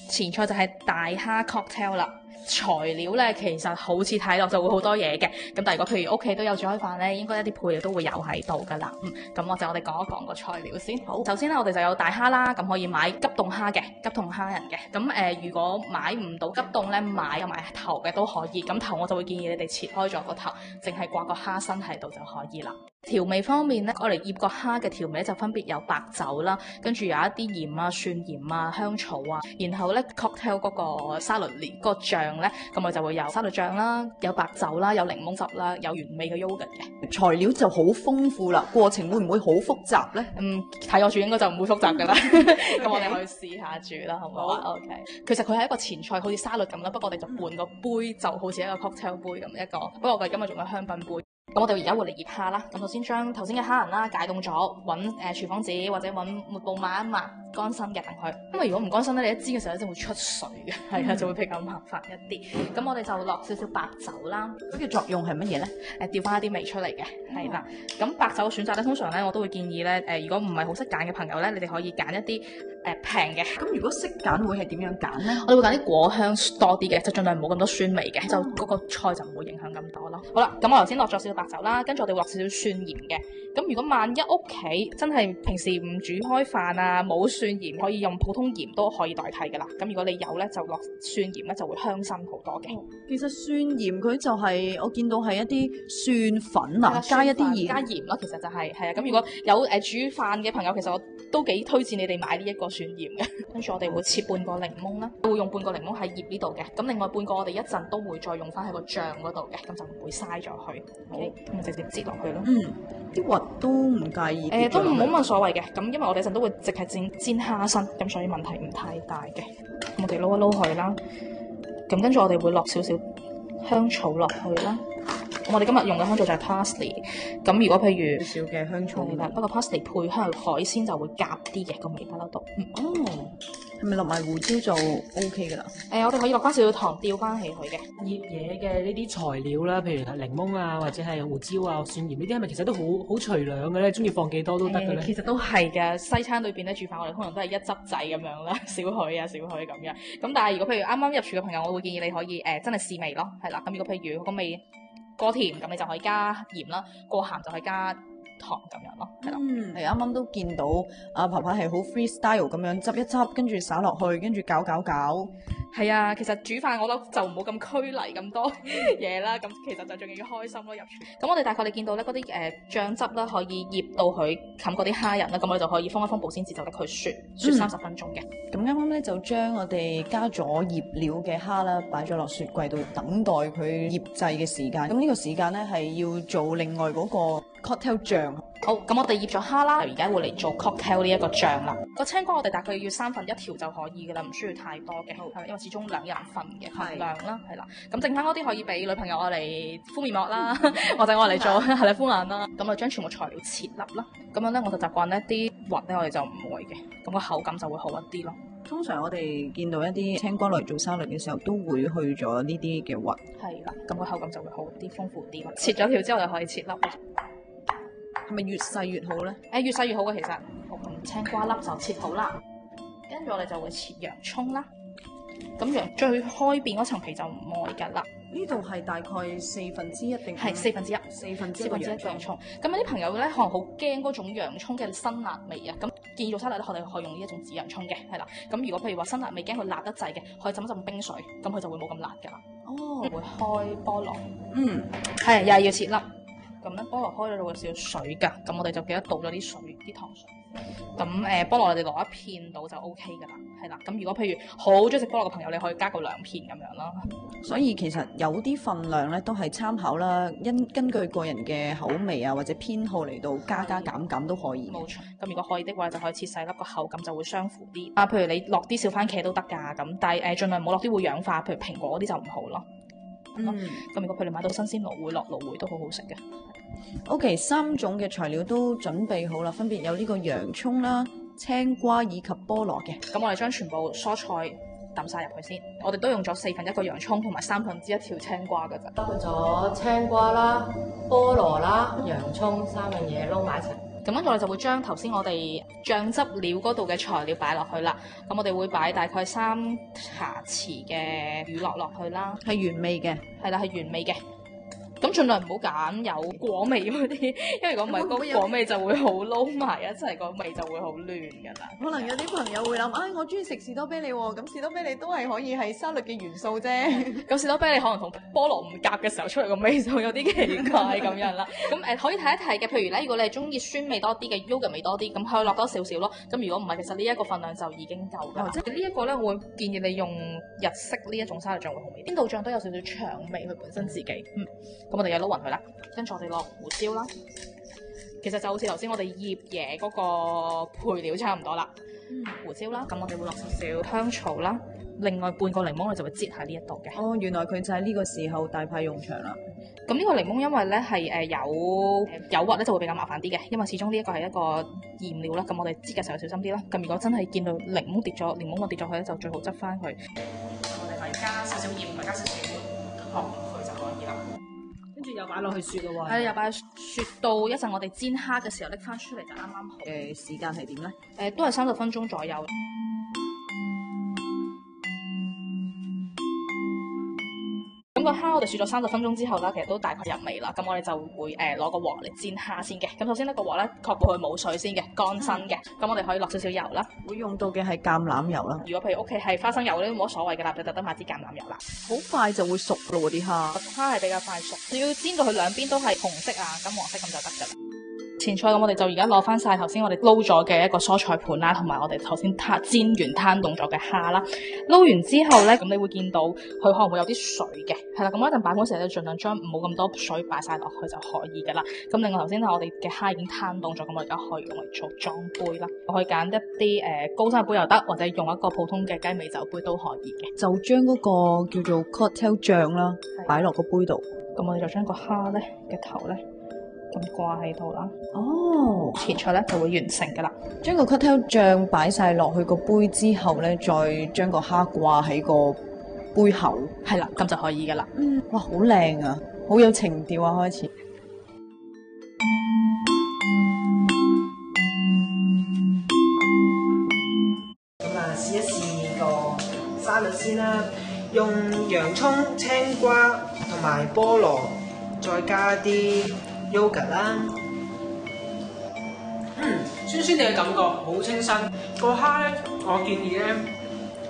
前菜就係大蝦 cocktail 啦。材料咧其實好似睇落就會好多嘢嘅，咁但係如果譬如屋企都有煮開飯咧，應該一啲配料都會有喺度㗎啦。咁我哋講一講個材料先。好，首先咧我哋就有大蝦啦，咁可以買急凍蝦嘅，急凍蝦仁嘅。咁如果買唔到急凍咧，買有埋頭嘅都可以。咁頭我就會建議你哋切開咗個頭，淨係掛個蝦身喺度就可以啦。調味方面咧，我哋醃個蝦嘅調味就分別有白酒啦，跟住有一啲鹽啊、蒜鹽啊、香草啊，然後咧 cocktail 嗰個沙律連嗰個醬咧，咁我就會有沙律醬啦，有白酒啦，有檸檬汁啦，有原味嘅 yogurt 嘅。材料就好豐富啦，過程會唔會好複雜呢？睇我煮應該就唔會複雜㗎啦。咁我哋可以試下煮啦，好唔好啊？OK。其實佢係一個前菜，好似沙律咁啦，不過我哋就換個杯，就好似一個 cocktail 杯咁一個。不過我哋今日仲有香檳杯。咁我哋而家會嚟醃蝦啦，咁首先將頭先嘅蝦仁啦解凍咗，揾廚房紙或者揾抹布抹一抹乾身嘅等佢，因為如果唔乾身咧，你一煎嘅時候咧就會出水嘅，係啊，就會比較麻煩一啲。咁我哋就落少少白酒啦，佢嘅作用係乜嘢咧？調翻一啲味出嚟嘅，係啦。咁白酒嘅選擇咧，通常咧我都會建議咧，如果唔係好識揀嘅朋友咧，你哋可以揀一啲平嘅。咁如果識揀會係點樣揀咧？我哋會揀啲果香多啲嘅，就盡量冇咁多酸味嘅，就嗰個菜就唔會影響咁多咯。好啦，咁我頭先落咗少少白酒啦，跟住我哋會落少少蒜鹽嘅。咁如果萬一屋企真係平時唔煮開飯啊，冇蒜鹽，可以用普通鹽都可以代替噶啦。咁如果你有咧，就落蒜鹽咧就會香身好多嘅。其實蒜鹽佢就係我見到係一啲蒜粉啊，加一啲鹽，加鹽咯。其實就係啊。咁如果有煮飯嘅朋友，其實我都幾推薦你哋買呢一個蒜鹽嘅。跟住我哋會切半個檸檬啦，會用半個檸檬喺醃呢度嘅。咁另外半個我哋一陣都會再用翻喺個醬嗰度嘅，咁就唔會嘥咗佢。好，咁直接擠落去咯。啲核都唔介意。都冇乜所謂嘅。咁因為我哋一陣都會淨係煎蝦身，咁所以問題唔太大嘅。咁我哋撈一撈佢啦。咁跟住我哋會落少少香草落去啦。我哋今日用嘅香草就係 parsley。咁如果譬如少嘅香草，不過 parsley 配香海鮮就會夾啲嘅個味不嬲都。係咪落埋胡椒就 OK 㗎啦？我哋可以落翻少少糖調翻起佢嘅。醃嘢嘅呢啲材料啦，譬如檸檬啊，或者係胡椒啊、蒜鹽呢啲，係咪其實都好隨量嘅咧？中意放幾多都得嘅咧？其實都係嘅。西餐裏邊咧煮飯，我哋通常都係一汁仔咁樣啦，少許啊少許咁樣。咁但係如果譬如啱啱入廚嘅朋友，我會建議你可以真係試味咯，係啦。咁如果譬如個味過甜，咁你就可以加鹽啦；過鹹就可以加糖咁樣咯，係啦。係啱啱都見到阿婆婆係好 freestyle 咁樣執一執，跟住灑落去，跟住攪攪攪。係啊，其實煮飯我覺得就唔好咁拘泥咁多嘢啦，咁其實就仲要開心咯入廚。咁我哋大概你見到咧嗰啲醬汁啦，可以醃到佢冚嗰啲蝦仁啦，咁我哋就可以封一封保鮮紙，就得佢雪30分鐘嘅。咁啱啱咧就將我哋加咗醃料嘅蝦啦，擺咗落雪櫃度等待佢醃製嘅時間。咁呢個時間咧係要做另外嗰個 cocktail 醬。好，咁我哋醃咗蝦啦，而家會嚟做 cocktail 呢一個醬啦。個青瓜我哋大概要1/3條就可以噶啦，唔需要太多嘅，因為始終2人份嘅份量啦，係啦。咁剩翻嗰啲可以俾女朋友我嚟敷面膜啦，或者我嚟做係啦敷眼啦。咁啊將全部材料切粒啦，咁樣咧我就習慣呢啲核咧我哋就唔會嘅，咁個口感就會好一啲咯。通常我哋見到一啲青瓜嚟做沙律嘅時候，都會去咗呢啲嘅核。係啦，咁個口感就會好啲，豐富啲。切咗條之後就可以切粒。係咪越細越好咧？越細越好嘅其實。好，咁青瓜粒就切好啦，跟住我哋就會切洋葱啦。咁最開邊嗰層皮就唔愛㗎啦。呢度係大概1/4定係1/4，1/4個洋葱。咁有啲朋友咧可能好驚嗰種洋葱嘅辛辣味啊，咁建議做沙律咧，我哋可以用呢一種紫洋葱嘅，係啦。咁如果譬如話辛辣味驚佢辣得滯嘅，可以浸一浸冰水，咁佢就會冇咁辣㗎啦。會開菠蘿，係又係要切粒。咁咧菠蘿開咗就會有少少水㗎，咁我哋就記得倒咗啲水、啲糖水。咁菠蘿我哋攞1片到就 OK 㗎啦，係啦。咁如果譬如好中意食菠蘿嘅朋友，你可以加個2片咁樣啦。所以其實有啲份量咧都係參考啦，根據個人嘅口味啊或者偏好嚟到加減都可以。冇錯。咁如果可以的話，就可以切細粒，個口感就會相符啲。譬如你落啲小番茄都得㗎，咁但係盡量唔好落啲會氧化，譬如蘋果嗰啲就唔好咯。咁如果佢哋買到新鮮蘆薈落蘆薈都好好食嘅。OK， 3種嘅材料都準備好啦，分別有呢個洋葱啦、青瓜以及菠蘿嘅。咁我哋將全部蔬菜揼晒入去先。我哋都用咗1/4個洋葱同埋1/3條青瓜㗎咋。包括咗青瓜啦、菠蘿啦、洋葱3樣嘢撈埋一齊。咁跟住我哋就會將頭先我哋醬汁料嗰度嘅材料擺落去啦。咁我哋會擺大概3茶匙嘅乳酪落去啦，係原味嘅。係啦，係原味嘅。咁盡量唔好揀有果味嗰啲，因為如果唔係個果味就會好撈埋一齊，個味就會好亂㗎啦。可能有啲朋友會諗，我中意食士多啤梨喎，咁士多啤梨都係可以係沙律嘅元素啫。咁士多啤梨可能同菠蘿唔夾嘅時候出嚟個味就有啲奇怪咁樣啦。咁可以睇一睇嘅，譬如咧，如果你係中意酸味多啲嘅，yogurt 味多啲，咁可以落多少少咯。咁如果唔係，其實呢一個份量就已經夠㗎啦。即係呢一個咧，我會建議你用日式呢一種沙律醬會好啲。邊度醬都有少少腸味，佢本身自己。咁我哋又撈勻佢啦，跟住我哋落胡椒啦。其實就好似頭先我哋醃嘢嗰個配料差唔多啦。胡椒啦，咁我哋會落少少香草啦。另外半個檸檬我哋就會擠喺呢一度嘅。哦，原來佢就喺呢個時候大派用場啦。咁呢個檸檬因為咧係有誘惑咧就會比較麻煩啲嘅，因為始終呢一個係一個鹽料啦。咁我哋擠嘅時候小心啲啦。咁如果真係見到檸檬跌咗落去咧，就最好執翻佢。我哋咪加少少鹽，咪加少少糖落去就可以啦。跟住又擺落去雪咯喎。係，又擺雪到一陣我哋煎蝦嘅時候拎翻出嚟就啱啱好。時間係點咧？都係30分鐘左右。咁個蝦我哋雪咗30分鐘之後啦，其實都大概入味啦。咁我哋就會攞個鑊嚟煎蝦先嘅。咁首先呢個鑊咧確保佢冇水先嘅，乾身嘅。咁我哋可以落少少油啦。會用到嘅係橄欖油啦。如果譬如屋企係花生油咧，都冇乜所謂嘅啦，就特登買支橄欖油啦。好快就會熟咯喎啲蝦。蝦係比較快熟，只要煎到佢兩邊都係紅色啊、金黃色咁就得㗎啦。前菜咁我哋就而家攞翻晒頭先我哋撈咗嘅一個蔬菜盤啦，同埋我哋頭先煎完攤凍咗嘅蝦啦。撈完之後咧，咁你會見到佢可能會有啲水嘅，係啦。咁一陣擺盤時咧，盡量將冇咁多水擺晒落去就可以噶啦。咁另外頭先我哋嘅蝦已經攤凍咗，咁我而家可以用嚟做裝杯啦。我可以揀一啲高山杯又得，或者用一個普通嘅雞尾酒杯都可以嘅。就將嗰個叫做 cocktail 醬啦，擺落個杯度。咁我哋就將個蝦咧嘅頭咧。咁掛喺度啦，哦，前菜咧就會完成噶啦。將個 cocktail 醬擺晒落去個杯之後咧，再將個蝦掛喺個杯口，係啦，咁就可以噶啦。哇，好靚啊，好有情調啊，開始。咁啊，試一試個沙律先啦，用洋葱、青瓜同埋菠蘿，再加啲yogurt 啦，酸酸地嘅感覺，好清新。個蝦咧，我建議咧，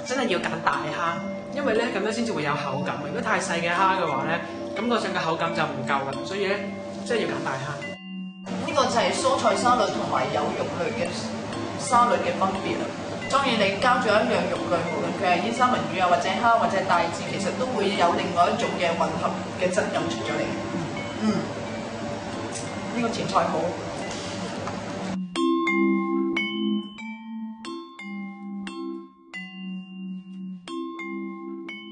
真係要揀大蝦，因為咧咁樣先至會有口感。如果太細嘅蝦嘅話咧，感覺上嘅口感就唔夠啦。所以咧，真係要揀大蝦。呢個就係蔬菜沙律同埋有肉類嘅沙律嘅分別啦。當然你加咗一樣肉類，無論佢係煙三文魚啊，或者蝦，或者帶子，其實都會有另外一種嘅混合嘅質感出咗嚟。呢個前菜好。